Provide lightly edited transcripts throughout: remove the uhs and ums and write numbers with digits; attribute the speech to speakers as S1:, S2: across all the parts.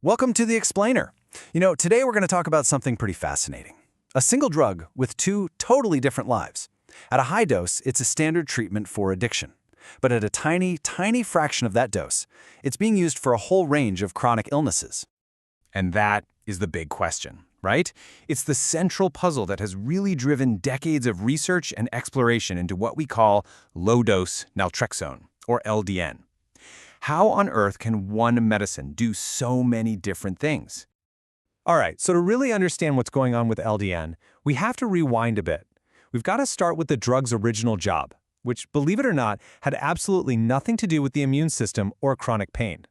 S1: Welcome to The Explainer. Today we're going to talk about something pretty fascinating. A single drug with two totally different lives. At a high dose, it's a standard treatment for addiction. But at a tiny, tiny fraction of that dose, it's being used for a whole range of chronic illnesses.
S2: And that is the big question, right? It's the central puzzle that has really driven decades of research and exploration into what we call Low Dose Naltrexone, or LDN. How on earth can one medicine do so many different things? All right, so to really understand what's going on with LDN, we have to rewind a bit. We've got to start with the drug's original job, which, believe it or not, had absolutely nothing to do with the immune system or chronic pain.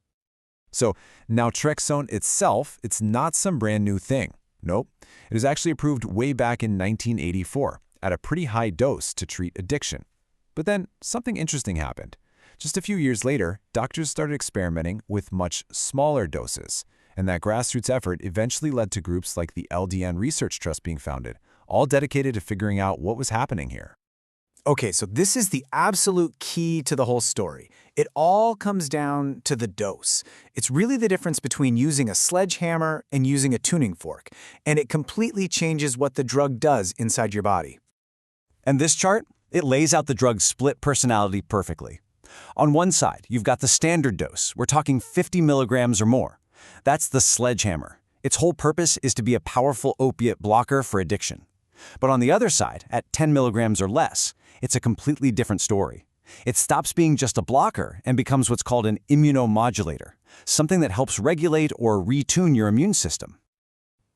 S3: So naltrexone itself, it's not some brand new thing. Nope. It was actually approved way back in 1984 at a pretty high dose to treat addiction. But then something interesting happened. Just a few years later, doctors started experimenting with much smaller doses, and that grassroots effort eventually led to groups like the LDN Research Trust being founded, all dedicated to figuring out what was happening here.
S1: Okay, so this is the absolute key to the whole story. It all comes down to the dose. It's really the difference between using a sledgehammer and using a tuning fork, and it completely changes what the drug does inside your body. And this chart, it lays out the drug's split personality perfectly. On one side, you've got the standard dose. We're talking 50 milligrams or more. That's the sledgehammer. Its whole purpose is to be a powerful opiate blocker for addiction. But on the other side, at 10 milligrams or less, it's a completely different story. It stops being just a blocker and becomes what's called an immunomodulator, something that helps regulate or retune your immune system.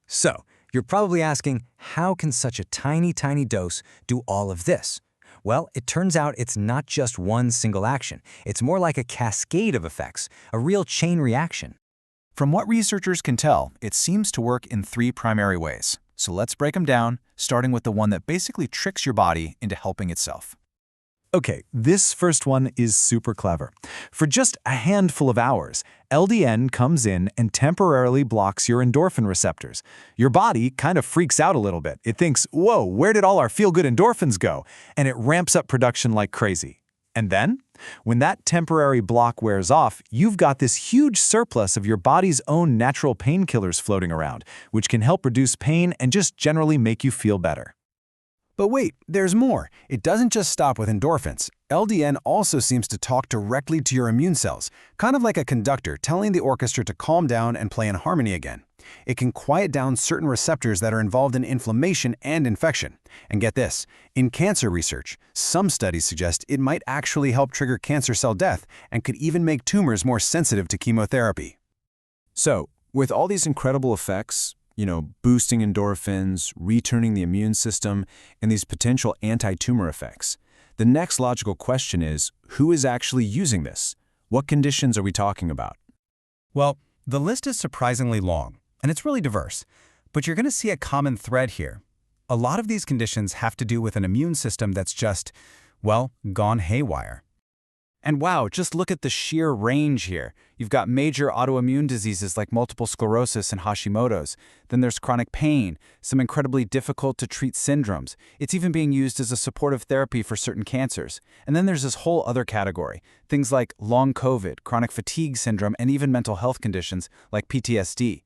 S4: So, you're probably asking, how can such a tiny, tiny dose do all of this? Well, it turns out it's not just one single action. It's more like a cascade of effects, a real chain reaction.
S5: From what researchers can tell, it seems to work in three primary ways. So let's break them down, starting with the one that basically tricks your body into helping itself.
S3: Okay, this first one is super clever. For just a handful of hours, LDN comes in and temporarily blocks your endorphin receptors. Your body kind of freaks out a little bit. It thinks, whoa, where did all our feel-good endorphins go? And it ramps up production like crazy. And then, when that temporary block wears off, you've got this huge surplus of your body's own natural painkillers floating around, which can help reduce pain and just generally make you feel better.
S1: But wait, there's more. It doesn't just stop with endorphins. LDN also seems to talk directly to your immune cells, kind of like a conductor telling the orchestra to calm down and play in harmony again. It can quiet down certain receptors that are involved in inflammation and infection. And get this, in cancer research, some studies suggest it might actually help trigger cancer cell death and could even make tumors more sensitive to chemotherapy.
S3: So, with all these incredible effects, boosting endorphins, returning the immune system, and these potential anti-tumor effects, the next logical question is, who is actually using this? What conditions are we talking about?
S6: Well, the list is surprisingly long, and it's really diverse, but you're going to see a common thread here. A lot of these conditions have to do with an immune system that's just, well, gone haywire.
S1: And wow, just look at the sheer range here. You've got major autoimmune diseases like multiple sclerosis and Hashimoto's. Then there's chronic pain, some incredibly difficult to treat syndromes. It's even being used as a supportive therapy for certain cancers. And then there's this whole other category, things like long COVID, chronic fatigue syndrome, and even mental health conditions like PTSD.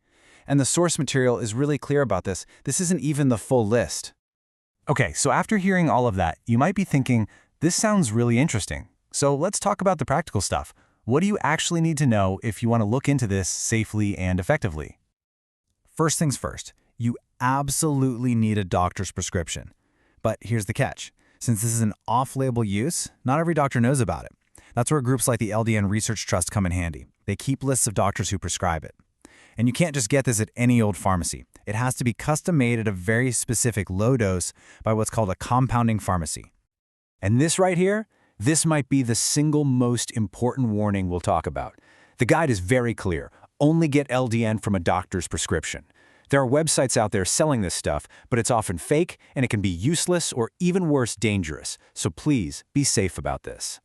S1: And the source material is really clear about this. This isn't even the full list.
S5: Okay, so after hearing all of that, you might be thinking, this sounds really interesting. So let's talk about the practical stuff. What do you actually need to know if you want to look into this safely and effectively?
S6: First things first, you absolutely need a doctor's prescription. But here's the catch. Since this is an off-label use, not every doctor knows about it. That's where groups like the LDN Research Trust come in handy. They keep lists of doctors who prescribe it. And you can't just get this at any old pharmacy. It has to be custom-made at a very specific low dose by what's called a compounding pharmacy.
S1: And this right here, this might be the single most important warning we'll talk about. The guide is very clear. Only get LDN from a doctor's prescription. There are websites out there selling this stuff, but it's often fake and it can be useless or even worse, dangerous. So please be safe about this.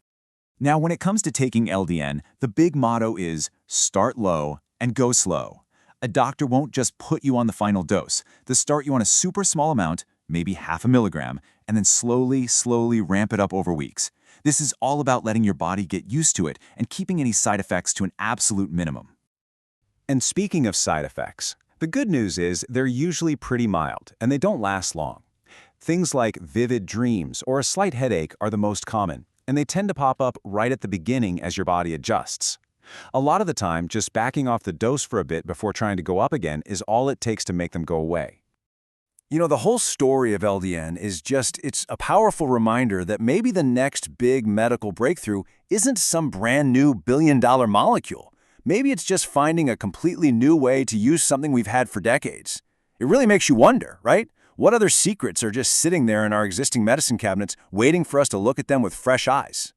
S7: Now, when it comes to taking LDN, the big motto is start low and go slow. A doctor won't just put you on the final dose. They'll start you on a super small amount, maybe half a milligram, and then slowly ramp it up over weeks. This is all about letting your body get used to it and keeping any side effects to an absolute minimum.
S2: And speaking of side effects, the good news is they're usually pretty mild, and they don't last long. Things like vivid dreams or a slight headache are the most common, and they tend to pop up right at the beginning as your body adjusts. A lot of the time, just backing off the dose for a bit before trying to go up again is all it takes to make them go away.
S8: You know, the whole story of LDN is it's a powerful reminder that maybe the next big medical breakthrough isn't some brand new billion-dollar molecule. Maybe it's just finding a completely new way to use something we've had for decades. It really makes you wonder, right? What other secrets are just sitting there in our existing medicine cabinets waiting for us to look at them with fresh eyes?